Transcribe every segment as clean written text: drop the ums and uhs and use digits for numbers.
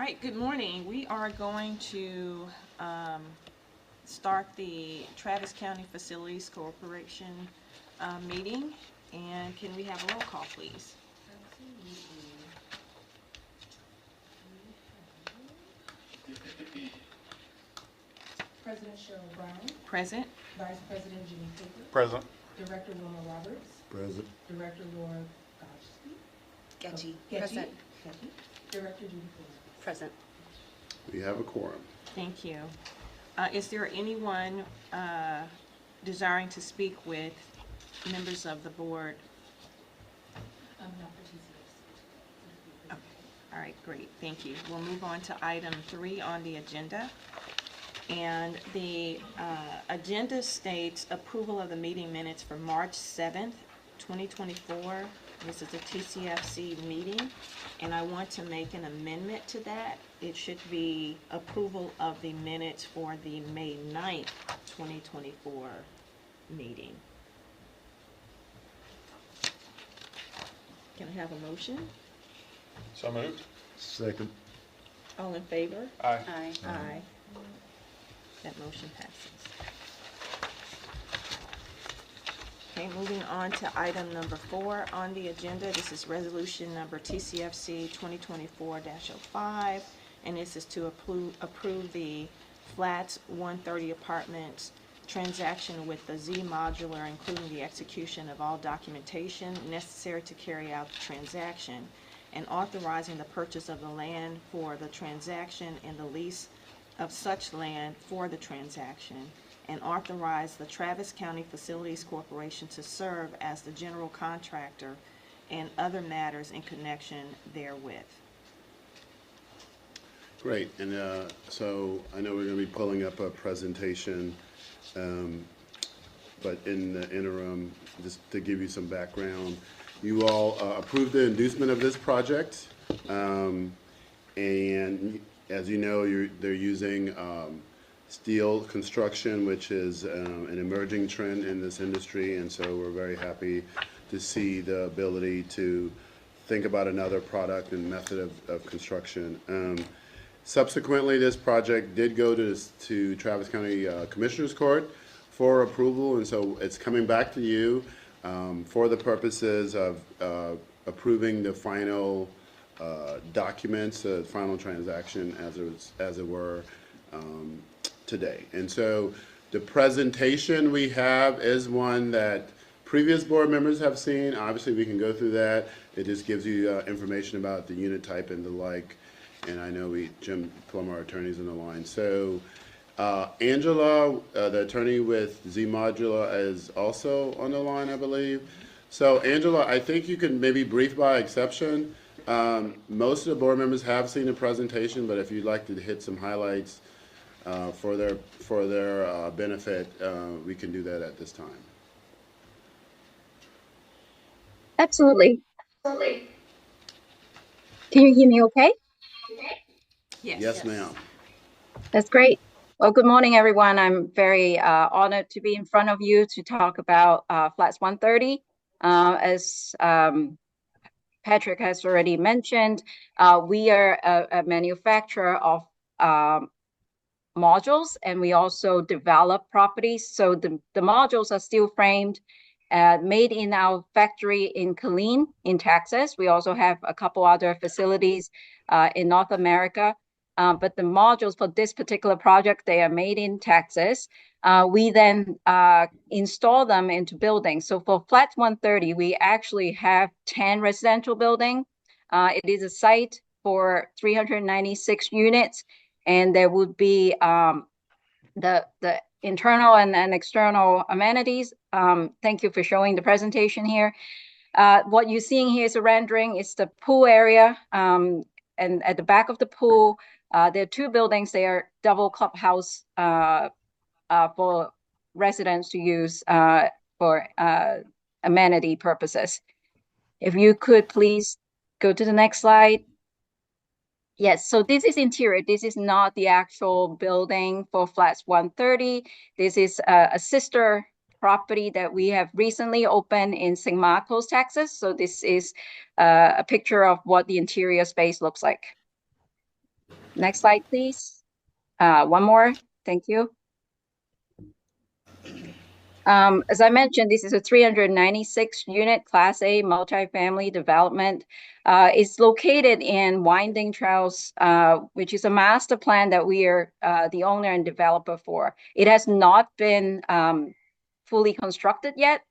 right, good morning. We are going to start the Travis County Facilities Corporation meeting. And can we have a roll call, please? President Cheryl Brown. Present. Vice President Jimmy Cooper. Present. Director Wilma Roberts. Present. Director Laura Getty. Present. Director Judy Fuller. Present. We have a quorum. Thank you. Is there anyone desiring to speak with members of the board? Not for TCFC. Okay. All right, great. Thank you. We'll move on to item 3 on the agenda. And the agenda states approval of the meeting minutes for March 7th, 2024. This is a TCFC meeting, and I want to make an amendment to that. It should be approval of the minutes for the May 9th, 2024 meeting. Can I have a motion? So moved. Second. All in favor? Aye. Aye. Aye. That motion passes. Okay, moving on to item number 4 on the agenda. This is resolution number TCFC 2024-05, and this is to approve the Flats 130 Apartments transaction with the Z Modular, including the execution of all documentation necessary to carry out the transaction, and authorizing the purchase of the land for the transaction and the lease of such land for the transaction, and authorize the Travis County Facilities Corporation to serve as the general contractor and other matters in connection therewith. Great. And so I know we're going to be pulling up a presentation, but in the interim, just to give you some background, you all approved the inducement of this project, and as you know, they're using steel construction, which is an emerging trend in this industry, and so we're very happy to see the ability to think about another product and method of construction. Subsequently, this project did go to Travis County Commissioners Court for approval, and so it's coming back to you for the purposes of approving the final documents, the final transaction as it were today. And so the presentation we have is one that previous board members have seen. Obviously, we can go through that. It just gives you information about the unit type and the like. And I know Jim Plum, our attorney's on the line. So Angela, the attorney with Z Modular, is also on the line, I believe. So Angela, I think you can maybe brief by exception. Most of the board members have seen the presentation, but if you'd like to hit some highlights for their benefit, we can do that at this time. Absolutely. Can you hear me okay? Yes, ma'am. That's great. Well, good morning, everyone. I'm very honored to be in front of you to talk about Flats 130. As Patrick has already mentioned, we are a manufacturer of modules, and we also develop properties. So the modules are steel framed, made in our factory in Killeen in Texas. We also have a couple other facilities in North America. But the modules for this particular project, they are made in Texas. We then install them into buildings. So for Flats 130, we actually have 10 residential buildings. It is a site for 396 units, and there would be the internal and external amenities. Thank you for showing the presentation here. What you're seeing here is a rendering. It's the pool area, and at the back of the pool, there are 2 buildings. They are double clubhouse for residents to use for amenity purposes. If you could please go to the next slide. Yes, so this is interior. This is not the actual building for Flats 130. This is a sister property that we have recently opened in St. Marcos, Texas. So this is a picture of what the interior space looks like. Next slide, please. One more. Thank you. As I mentioned, this is a 396 unit Class A multifamily development. It's located in Winding Trails, which is a master plan that we are the owner and developer for. It has not been fully constructed yet.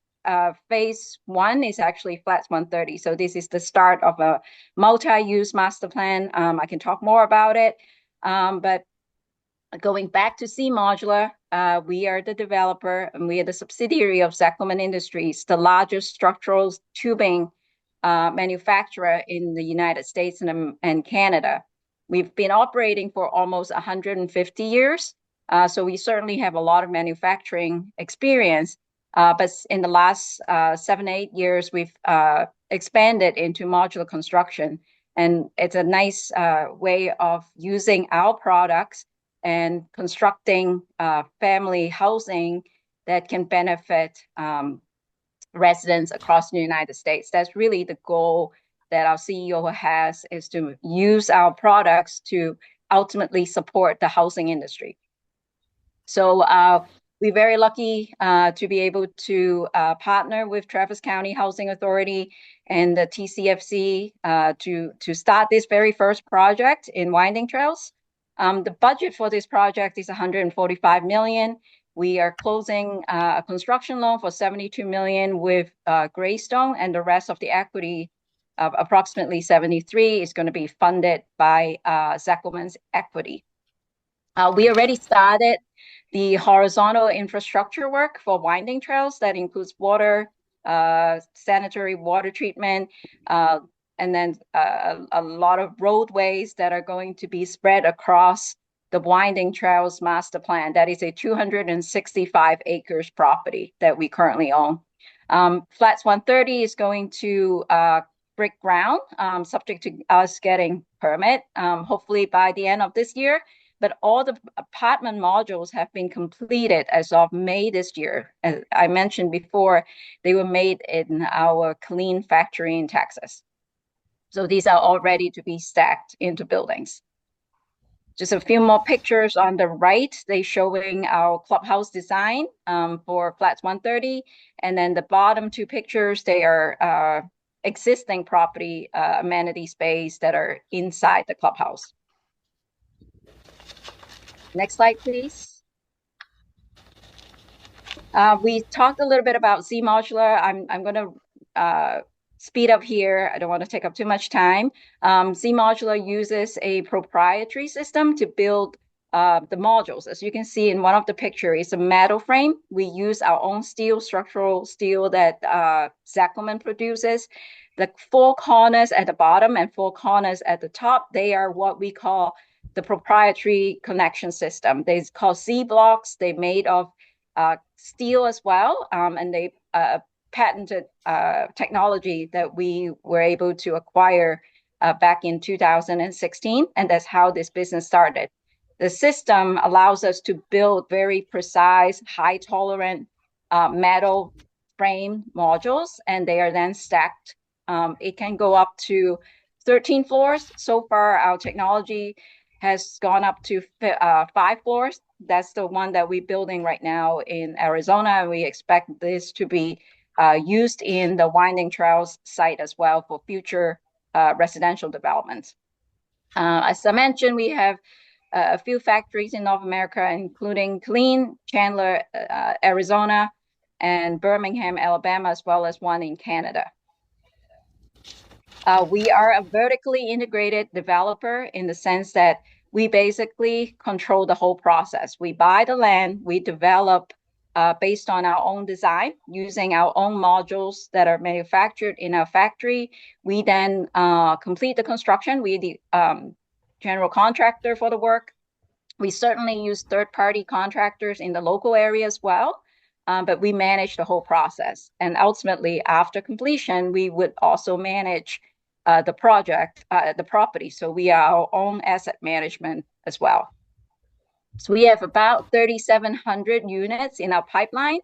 Phase 1 is actually Flats 130. So this is the start of a multi-use master plan. I can talk more about it. But going back to C Modular, we are the developer and we are the subsidiary of Zackelman Industries, the largest structural tubing manufacturer in the United States and Canada. We've been operating for almost 150 years, so we certainly have a lot of manufacturing experience. But in the last 7-8 years, we've expanded into modular construction, and it's a nice way of using our products and constructing family housing that can benefit residents across the United States. That's really the goal that our CEO has, is to use our products to ultimately support the housing industry. So we're very lucky to be able to partner with Travis County Housing Authority and the TCFC to start this very first project in Winding Trails. The budget for this project is $145 million. We are closing a construction loan for $72 million with Greystone, and the rest of the equity of approximately $73 is going to be funded by Zackelman's equity. We already started the horizontal infrastructure work for Winding Trails. That includes water, sanitary water treatment, and then a lot of roadways that are going to be spread across the Winding Trails master plan. That is a 265 acres property that we currently own. Flats 130 is going to break ground, subject to us getting permit, hopefully by the end of this year. But all the apartment modules have been completed as of May this year. As I mentioned before, they were made in our Killeen factory in Texas. So these are all ready to be stacked into buildings. Just a few more pictures on the right. They're showing our clubhouse design for Flats 130. And then the bottom two pictures, they are existing property amenity space that are inside the clubhouse. Next slide, please. We talked a little bit about C Modular. I'm going to speed up here. I don't want to take up too much time. C Modular uses a proprietary system to build the modules. As you can see in one of the pictures, it's a metal frame. We use our own steel, structural steel that Zackelman produces. The four corners at the bottom and four corners at the top, they are what we call the proprietary connection system. They're called C blocks. They're made of steel as well, and they patented technology that we were able to acquire back in 2016, and that's how this business started. The system allows us to build very precise, high tolerant metal frame modules, and they are then stacked. It can go up to 13 floors. So far, our technology has gone up to 5 floors. That's the one that we're building right now in Arizona. And we expect this to be used in the Winding Trails site as well for future residential developments. As I mentioned, we have a few factories in North America, including Killeen, Chandler, Arizona, and Birmingham, Alabama, as well as one in Canada. We are a vertically integrated developer in the sense that we basically control the whole process. We buy the land, we develop based on our own design, using our own modules that are manufactured in our factory. We then complete the construction. We're the general contractor for the work. We certainly use third-party contractors in the local area as well, but we manage the whole process. And ultimately, after completion, we would also manage the project, the property. So we are our own asset management as well. So we have about 3,700 units in our pipeline.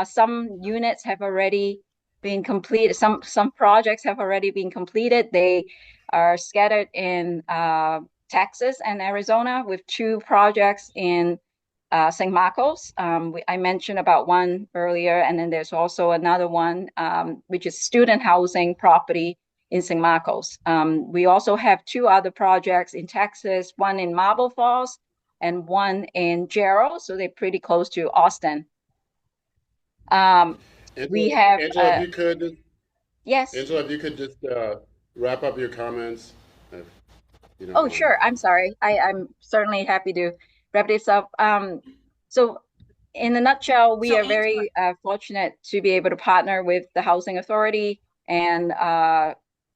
Some units have already been completed. Some projects have already been completed. They are scattered in Texas and Arizona with 2 projects in St. Marcos. I mentioned about one earlier, and then there's also another one, which is student housing property in St. Marcos. We also have 2 other projects in Texas, one in Marble Falls and one in Gerald, so they're pretty close to Austin. We have, Angela, if you could, yes. Angela, if you could just wrap up your comments, if you don't Oh, mind. sure. I'm sorry. I'm certainly happy to wrap this up. So in a nutshell, we So, are very fortunate to be able to partner with the Housing Authority and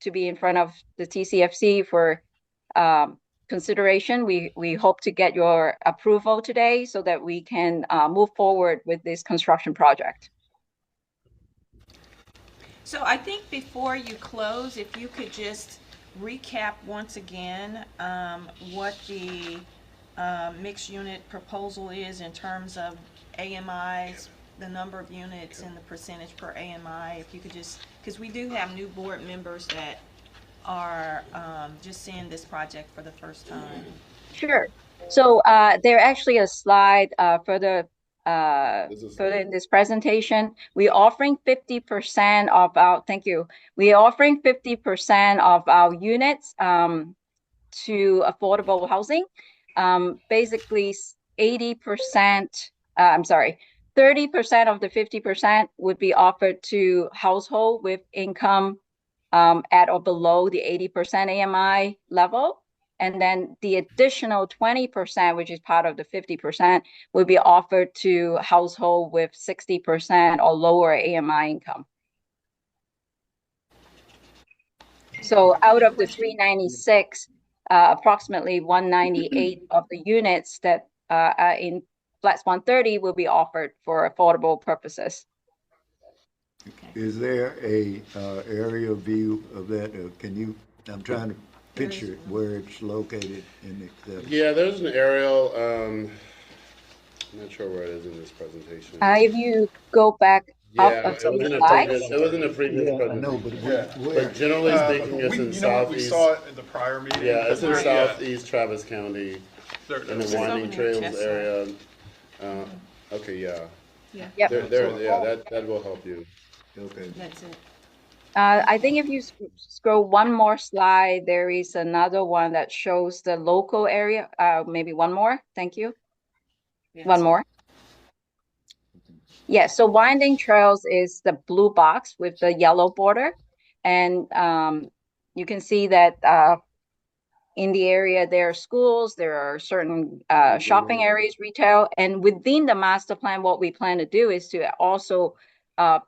to be in front of the TCFC for consideration. We hope to get your approval today so that we can move forward with this construction project. So I think before you close, if you could just recap once again what the mixed unit proposal is in terms of AMIs, the number of units and the percentage per AMI. If you could just, because we do have new board members that are just seeing this project for the first time. Sure. So there actually a slide further in this presentation. We're offering 50% of our, thank you. We're offering 50% of our units to affordable housing. Basically 80%, I'm sorry, 30% of the 50% would be offered to household with income at or below the 80% AMI level. And then the additional 20%, which is part of the 50%, will be offered to household with 60% or lower AMI income. So out of the 396, approximately 198 of the units that are in Flats 130 will be offered for affordable purposes. Is there a aerial view of that? Can you, I'm trying to picture where it's located in the. Yeah, there's an aerial. I'm not sure where it is in this presentation. If you go back up Yeah, a few it slides. was in a previous Yeah, I presentation. know, but where? But generally speaking, it's in You know what, we southeast. saw it in the prior meeting. Yeah, it's in Right. southeast Travis County, There- in the there's- Winding Something in Trails Chestnut. area. Okay, yeah. Yeah, Yep. That will help you. Okay. that's it. I think if you scroll one more slide, there is another one that shows the local area. Maybe one more. Thank you. Yes. One more. Yeah, so Winding Trails is the blue box with the yellow border. And you can see that in the area, there are schools, there are certain shopping areas, retail. And within the master plan, what we plan to do is to also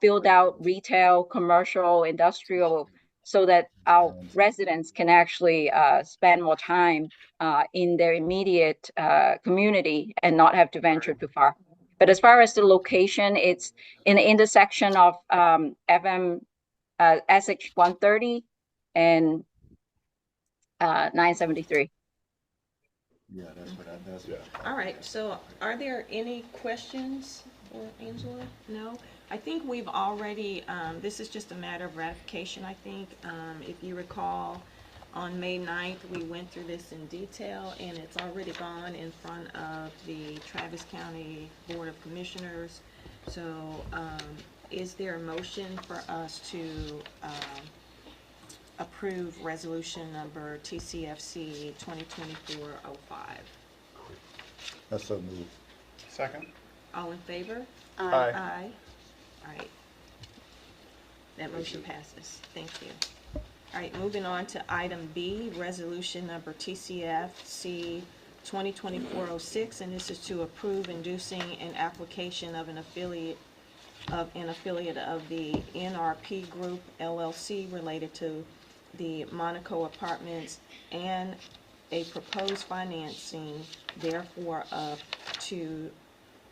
build out retail, commercial, industrial, so that our residents can actually spend more time in their immediate community and not have to venture too far. But as far as the location, it's in the intersection of SH 130 and 973. Yeah, that's what All right, so are there any questions for Angela? No? I think we've already, this is just a matter of ratification, I think. If you recall, on May 9th, we went through this in detail, and it's already gone in front of the Travis County Board of Commissioners. So is there a motion for us to approve resolution number TCFC 2024-05? That's so moved. Second? All in favor? Aye. Aye. All right. That motion passes. Thank you. All right, moving on to item B, resolution number TCFC 2024-06, and this is to approve inducing an application of an affiliate of the NRP Group LLC related to the Monaco Apartments and a proposed financing therefore up to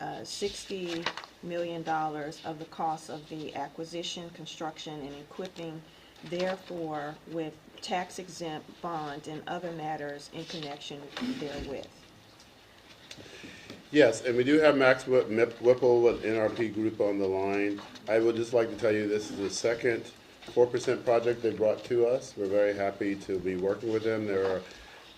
$60 million of the cost of the acquisition, construction, and equipping, therefore with tax-exempt bond and other matters in connection therewith. Yes, and we do have Max Whipple with NRP Group on the line. I would just like to tell you this is the second 4% project they brought to us. We're very happy to be working with them. There are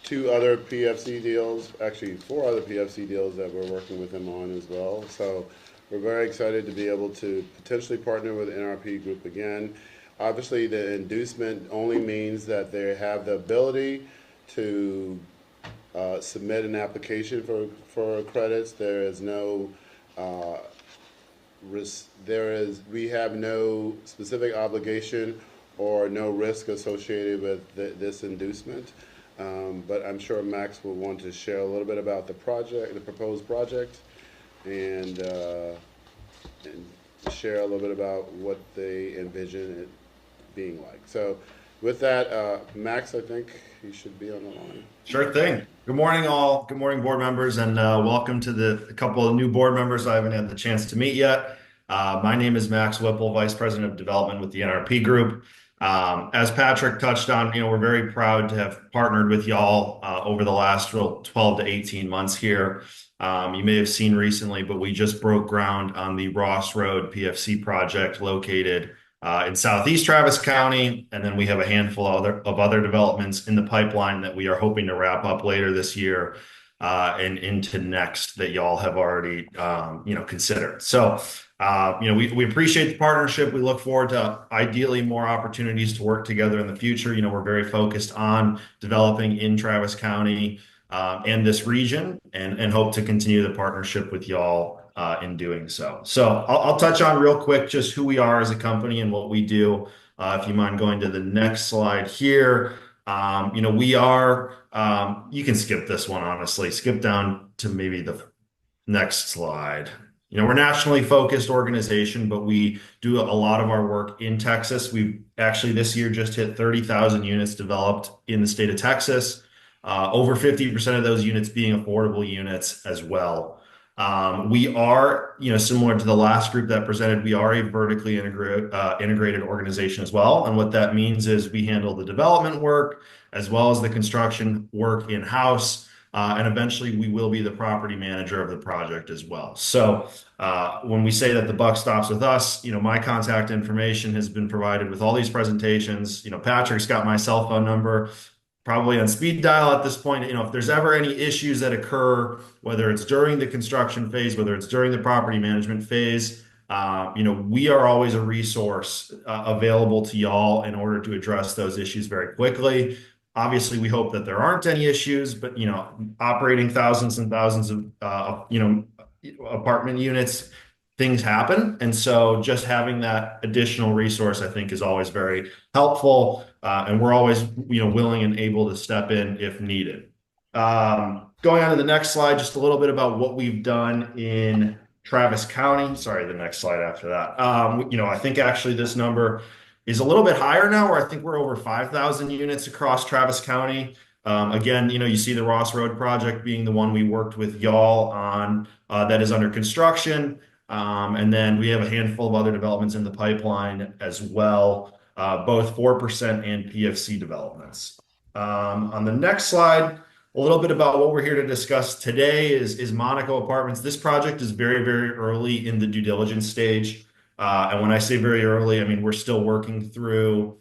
two other PFC deals, actually four other PFC deals that we're working with him on as well. So we're very excited to be able to potentially partner with NRP Group again. Obviously, the inducement only means that they have the ability to submit an application for credits. There is no we have no specific obligation or no risk associated with this inducement. But I'm sure Max will want to share a little bit about the project, the proposed project, and share a little bit about what they envision it being like. So with that, Max, I think you should be on the line. Sure thing. Good morning, all. Good morning, board members, and welcome to the couple of new board members I haven't had the chance to meet yet. My name is Max Whipple, Vice President of Development with the NRP Group. As Patrick touched on, we're very proud to have partnered with y'all over the last 12 to 18 months here. You may have seen recently, but we just broke ground on the Ross Road PFC project located in Southeast Travis County, and then we have a handful of other developments in the pipeline that we are hoping to wrap up later this year and into next that y'all have already considered. So we appreciate the partnership. We look forward to ideally more opportunities to work together in the future. We're very focused on developing in Travis County and this region, and hope to continue the partnership with y'all in doing so. So I'll touch on real quick just who we are as a company and what we do. If you mind going to the next slide here. We are, you can skip this one, honestly. Skip down to maybe the next slide. We're a nationally focused organization, but we do a lot of our work in Texas. We've actually this year just hit 30,000 units developed in the state of Texas. Over 50% of those units being affordable units as well. We are, similar to the last group that presented, we are a vertically integrated organization as well. And what that means is we handle the development work as well as the construction work in-house. And eventually we will be the property manager of the project as well. So when we say that the buck stops with us, my contact information has been provided with all these presentations. Patrick's got my cell phone number probably on speed dial at this point. If there's ever any issues that occur, whether it's during the construction phase, whether it's during the property management phase, we are always a resource available to y'all in order to address those issues very quickly. Obviously, we hope that there aren't any issues, but operating thousands and thousands of apartment units, things happen. And so just having that additional resource, I think, is always very helpful. And we're always, willing and able to step in if needed. Going on to the next slide, just a little bit about what we've done in Travis County. Sorry, the next slide after that. I think actually this number is a little bit higher now, where I think we're over 5,000 units across Travis County. Again, you see the Ross Road project being the one we worked with y'all on that is under construction. And then we have a handful of other developments in the pipeline as well, both 4% and PFC developments. On the next slide, a little bit about what we're here to discuss today is Monaco Apartments. This project is very, very early in the due diligence stage. And when I say very early, I mean, we're still working through,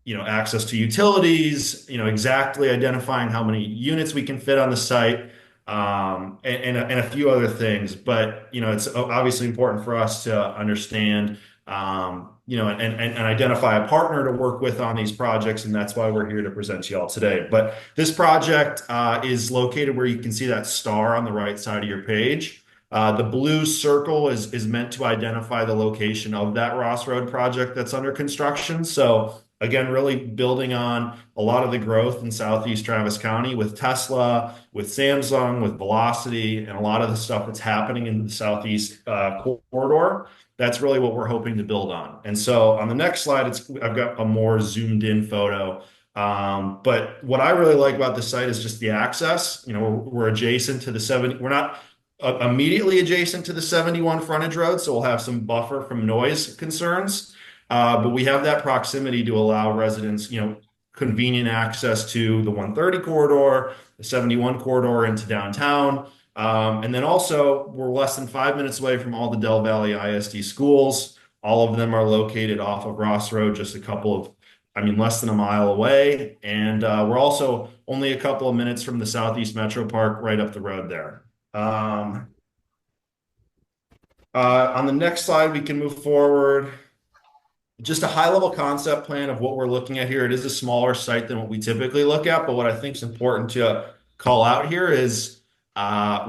access to utilities, exactly identifying how many units we can fit on the site, and a few other things. But, it's obviously important for us to understand, and identify a partner to work with on these projects. And that's why we're here to present to y'all today. But this project is located where you can see that star on the right side of your page. The blue circle is meant to identify the location of that Ross Road project that's under construction. So again, really building on a lot of the growth in Southeast Travis County with Tesla, with Samsung, with Velocity, and a lot of the stuff that's happening in the Southeast corridor. That's really what we're hoping to build on. And so on the next slide, I've got a more zoomed in photo. But what I really like about this site is just the access. We're adjacent to the 70. We're not immediately adjacent to the 71 frontage road, so we'll have some buffer from noise concerns. But we have that proximity to allow residents, convenient access to the 130 corridor, the 71 corridor into downtown. And then also we're less than 5 minutes away from all the Del Valle ISD schools. All of them are located off of Ross Road, just a couple I mean, less than a mile away. And we're also only a couple of minutes from the Southeast Metro Park right up the road there. On the next slide, we can move forward. Just a high level concept plan of what we're looking at here. It is a smaller site than what we typically look at, but what I think is important to call out here is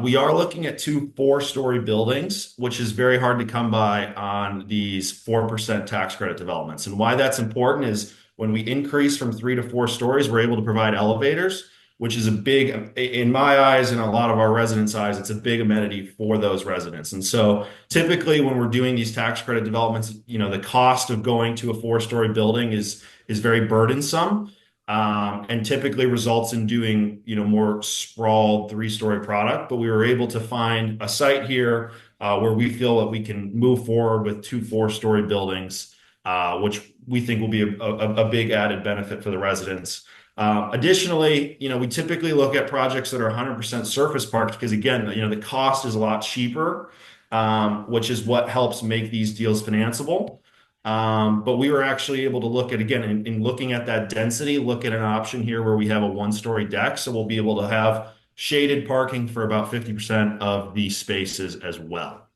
we are looking at two 4-story buildings, which is very hard to come by on these 4% tax credit developments. And why that's important is when we increase from 3 to 4 stories, we're able to provide elevators, which is a big, in my eyes and a lot of our residents' eyes, it's a big amenity for those residents. And so typically when we're doing these tax credit developments, the cost of going to a 4-story building is very burdensome, and typically results in doing, more sprawled 3-story product. But we were able to find a site here where we feel that we can move forward with two 4-story buildings, which we think will be a big added benefit for the residents. Additionally, we typically look at projects that are 100% surface parked because again, the cost is a lot cheaper, which is what helps make these deals financeable. But we were actually able to look at, again, in looking at that density, look at an option here where we have a 1-story deck. So we'll be able to have shaded parking for about 50% of the spaces as well.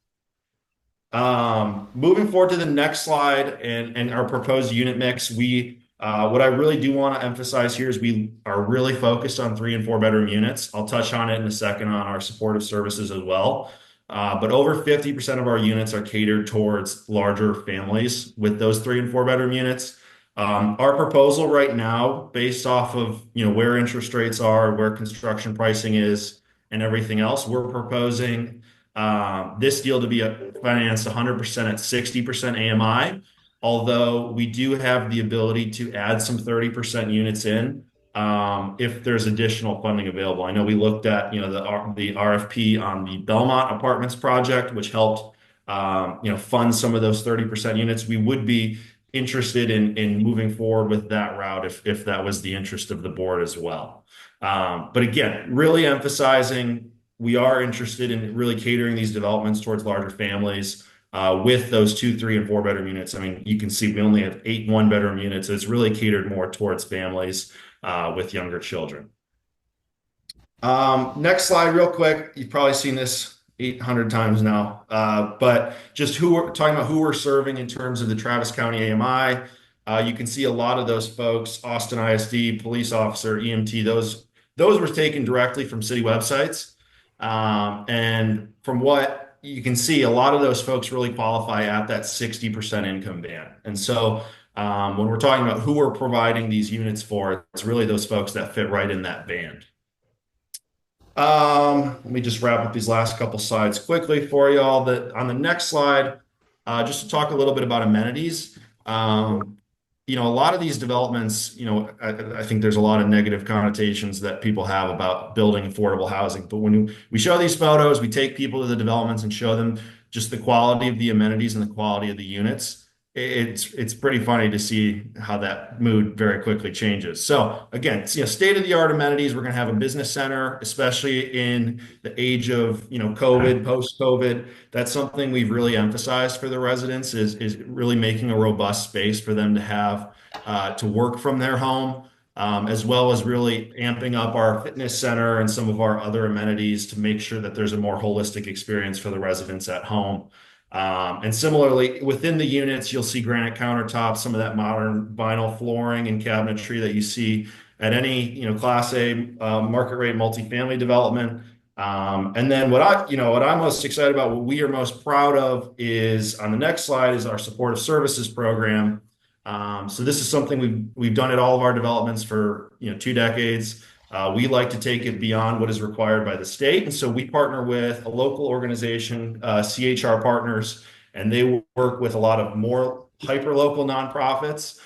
Moving forward to the next slide and our proposed unit mix, what I really do want to emphasize here is we are really focused on 3 and 4 bedroom units. I'll touch on it in a second on our supportive services as well. But over 50% of our units are catered towards larger families with those 3 and 4 bedroom units. Our proposal right now, based off of where interest rates are, where construction pricing is, and everything else, we're proposing this deal to be financed 100% at 60% AMI. Although we do have the ability to add some 30% units in if there's additional funding available. I know we looked at the RFP on the Belmont Apartments project, which helped fund some of those 30% units. We would be interested in moving forward with that route if that was the interest of the board as well. But again, really emphasizing we are interested in really catering these developments towards larger families. With those 2, 3, and 4 bedroom units. I mean, you can see we only have 8 1-bedroom units. So it's really catered more towards families with younger children. Next slide, real quick. You've probably seen this 800 times now, but just talking about who we're serving in terms of the Travis County AMI. You can see a lot of those folks, Austin ISD, police officer, EMT, those were taken directly from city websites. And from what you can see, a lot of those folks really qualify at that 60% income band. And so when we're talking about who we're providing these units for, it's really those folks that fit right in that band. Let me just wrap up these last couple slides quickly for you all. On the next slide, just to talk a little bit about amenities. A lot of these developments, I think there's a lot of negative connotations that people have about building affordable housing. But when we show these photos, we take people to the developments and show them just the quality of the amenities and the quality of the units. It's pretty funny to see how that mood very quickly changes. So again, state-of-the-art amenities. We're going to have a business center, especially in the age of COVID, post-COVID. That's something we've really emphasized for the residents is really making a robust space for them to have to work from their home, as well as really amping up our fitness center and some of our other amenities to make sure that there's a more holistic experience for the residents at home. And similarly, within the units, you'll see granite countertops, some of that modern vinyl flooring and cabinetry that you see at any, Class A market rate multifamily development. And then what I'm most excited about, what we are most proud of is on the next slide is our supportive services program. So this is something we've done at all of our developments for 2 decades. We like to take it beyond what is required by the state. And so we partner with a local organization, CHR Partners, and they work with a lot of more hyper-local nonprofits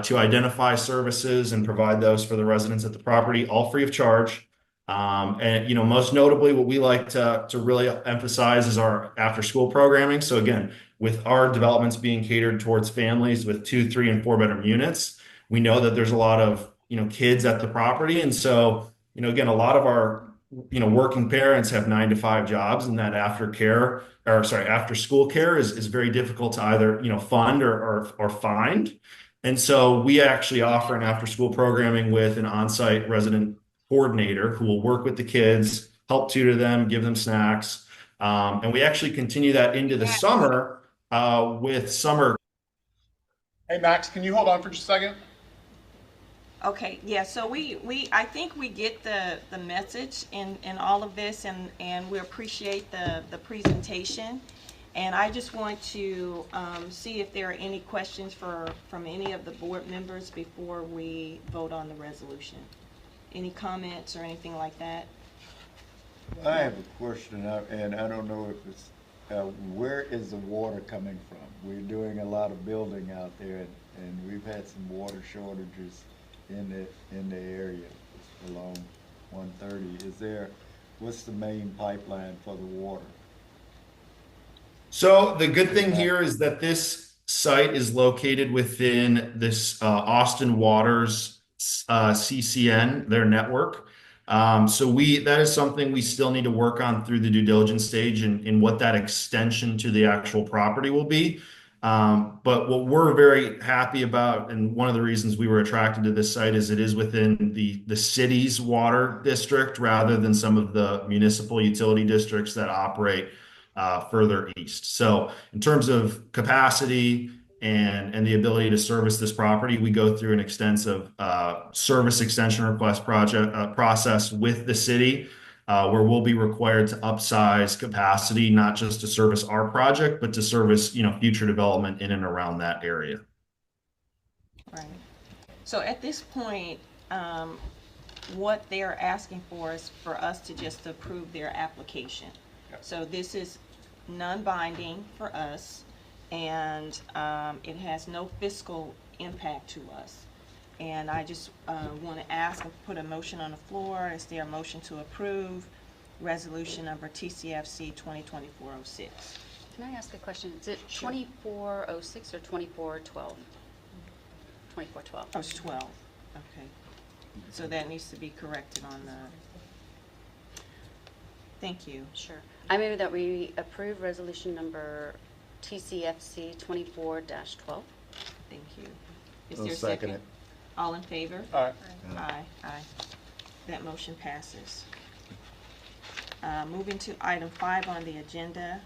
to identify services and provide those for the residents at the property, all free of charge. And most notably, what we like to really emphasize is our after-school programming. So again, with our developments being catered towards families with 2, 3, and 4 bedroom units, we know that there's a lot of kids at the property. And so, again, a lot of our, working parents have 9 to 5 jobs, and that after school care is very difficult to either, fund or find. And so we actually offer an after-school programming with an on-site resident coordinator who will work with the kids, help tutor them, give them snacks. And we actually continue that into the summer with summer. Hey, Max, can you hold on for just a second? Okay, yeah, so I think we get the message in all of this, and we appreciate the presentation. And I just want to see if there are any questions from any of the board members before we vote on the resolution. Any comments or anything like that? I have a question, and I don't know if it's, where is the water coming from? We're doing a lot of building out there, and we've had some water shortages in the area along 130. What's the main pipeline for the water? So the good thing here is that this site is located within this Austin Waters CCN, their network. So that is something we still need to work on through the due diligence stage in what that extension to the actual property will be. But what we're very happy about, and one of the reasons we were attracted to this site, is it is within the city's water district rather than some of the municipal utility districts that operate further east. So in terms of capacity and the ability to service this property, we go through an extensive service extension request process with the city, where we'll be required to upsize capacity, not just to service our project, but to service, future development in and around that area. Right. So at this point, what they're asking for is for us to just approve their application. So this is non-binding for us, and it has no fiscal impact to us. And I just want to ask and put a motion on the floor. Is there a motion to approve resolution number TCFC 2024-06? Can I ask a question? Is it Sure. 2406 or 2412? 2412. Oh, it's 12. Okay. So that needs to be corrected on the... Thank you. Sure. I move that we approve resolution number TCFC 24-12. Thank you. Is I'll there a second second? it. All in favor? All right. Aye, aye. That motion passes. Moving to item 5 on the agenda,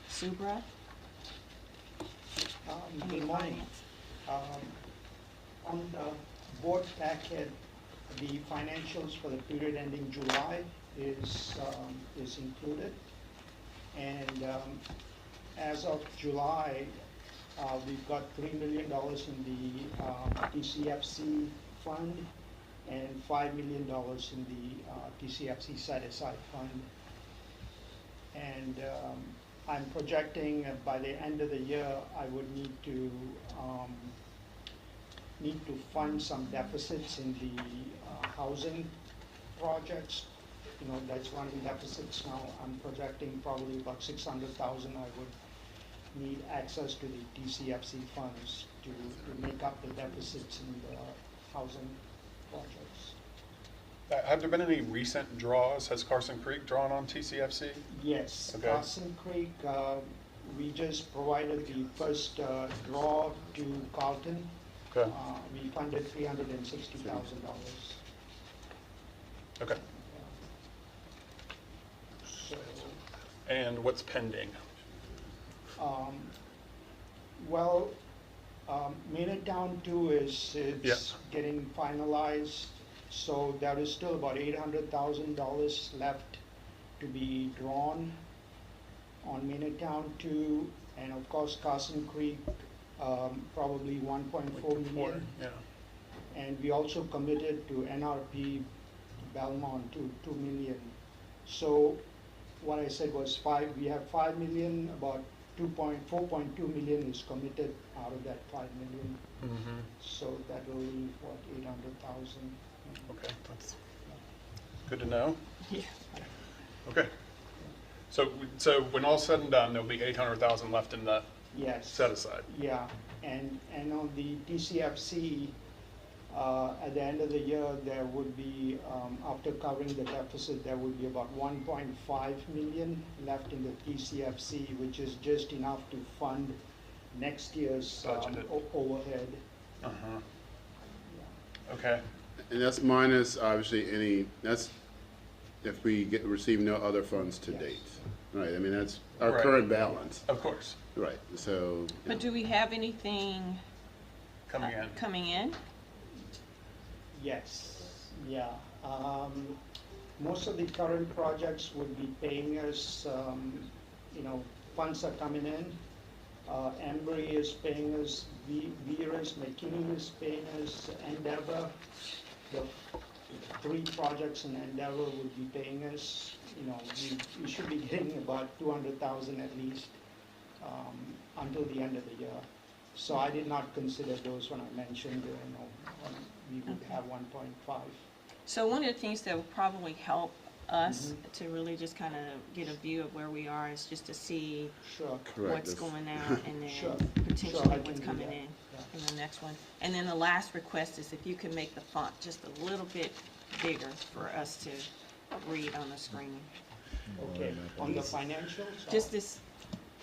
Subra. Any Good morning. finance? On the board packet, the financials for the period ending July is included. And as of July, we've got $3 million in the TCFC fund and $5 million in the TCFC set-aside fund. And I'm projecting by the end of the year, I would need to fund some deficits in the housing projects. That's running deficits now. I'm projecting probably about $600,000. I would need access to the TCFC funds to make up the deficits in the housing projects. Have there been any recent draws? Has Carson Creek drawn on TCFC? Yes, Okay. Carson Creek, we just provided the first draw to Carlton. Okay. We funded $360,000. Okay. So, And what's pending? well, Town 2 is getting finalized, so there is still about $800,000 left to be drawn on Town 2, and of course Carson Creek, probably 1.4 million. Yeah. And we also committed to NRP Belmont to 2 million. So what I said was we have 5 million, about 4.2 million is committed out of that 5 million. Mm-hmm. So that will leave, what, 800,000. Okay, that's good to know. Yeah. Okay. So when all's said and done, there'll be 800,000 left in the Yes. set aside. Yeah, and on the TCFC, at the end of the year, there would be, after covering the deficit, there would be about 1.5 million left in the TCFC, which is just enough to fund next year's Budgeted. overhead. Uh-huh. Okay, And that's minus, obviously, that's if we receive no other funds to Yes. date. Right, I mean, that's our Right. current balance. of course, Right, so. But do we have anything coming in. coming in? Yes, yeah. Most of the current projects would be paying us, funds are coming in. Embry is paying us, Veerus, McKinney is paying us, Endeavor. The 3 projects in Endeavor would be paying us, we should be getting about 200,000 at least until the end of the year. So I did not consider those when I mentioned, we would have 1.5. So one of the things that would probably help us to really just kind of get a view of where we are is just to see Sure. Correct. what's going out and then Sure. potentially Sure, I what's can do coming that. in Yeah. in the next one. And then the last request is if you can make the font just a little bit bigger for us to read on the screen. Okay, on the financials? or- Just this,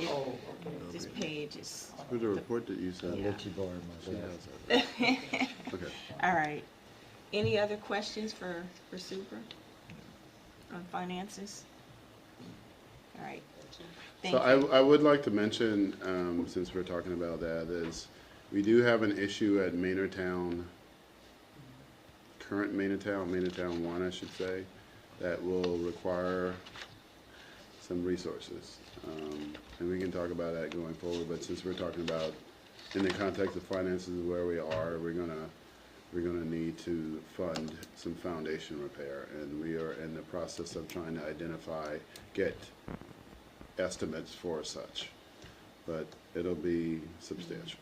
Oh, okay. this page is, For the report that you sent. Yeah. Let you borrow She my has glasses. that. Okay. all right. Any other questions for Super on finances? All right. Thank So you. I would like to mention, since we're talking about that, is we do have an issue at Maynardtown, current Maynardtown 1, I should say, that will require some resources. And we can talk about that going forward, but since we're talking about, in the context of finances where we are, we're gonna need to fund some foundation repair, and we are in the process of trying to get estimates for such, but it'll be substantial.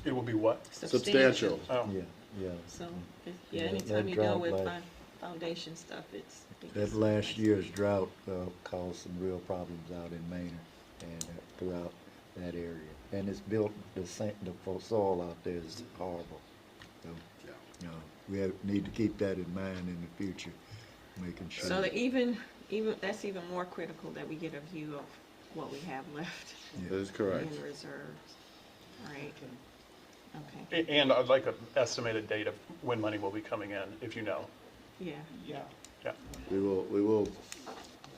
It will be what? Substantial. Oh, Yeah, yeah. So, Yeah, anytime that you deal drought with like- foundation stuff, it's. That last year's drought caused some real problems out in Maynard and throughout that area. And it's built, the soil out there is horrible. So, Yeah. we need to keep that in mind in the future, making sure. So that even, that's even more critical that we get a view of what we have left That is correct. in reserves. All right, Okay. okay, and I'd like an estimated date of when money will be coming in, if you know. yeah, Yeah, Yeah, We will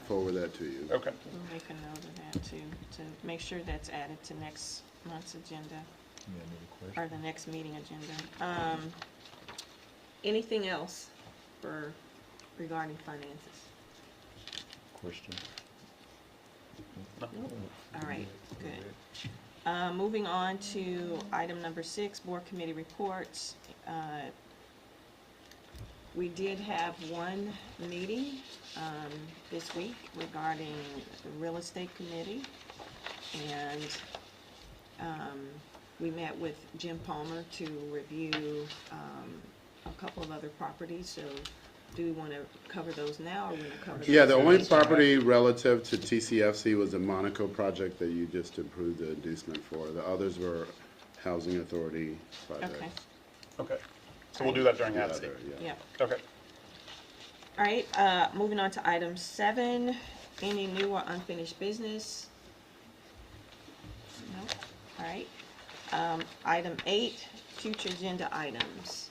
forward that to you. okay. we'll make a note of that too, to make sure that's added to next month's agenda, Yeah, another question? or the next meeting agenda. Anything else regarding finances? Question? Nope. All right, good. Moving on to item number 6, board committee reports. We did have one meeting this week regarding the real estate committee. And we met with Jim Palmer to review a couple of other properties. So do we want to cover those now, or we want to cover those? Yeah, the only property relative to TCFC was the Monaco project that you just approved the inducement for. The others were housing authority projects. Okay, Okay, so we'll do that during The that other, yeah. Okay. All right, moving on to item 7, any new or unfinished business? No, all right. Item 8, future agenda items.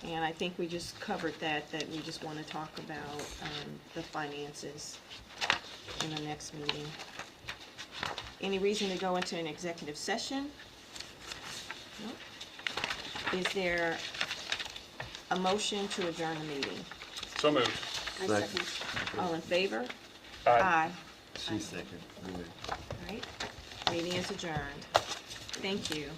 And I think we just covered that we just want to talk about the finances in the next meeting. Any reason to go into an executive session? Nope. Is there a motion to adjourn the meeting? So moved. All in favor? Aye. She second. Good. All right, meeting is adjourned. Thank you.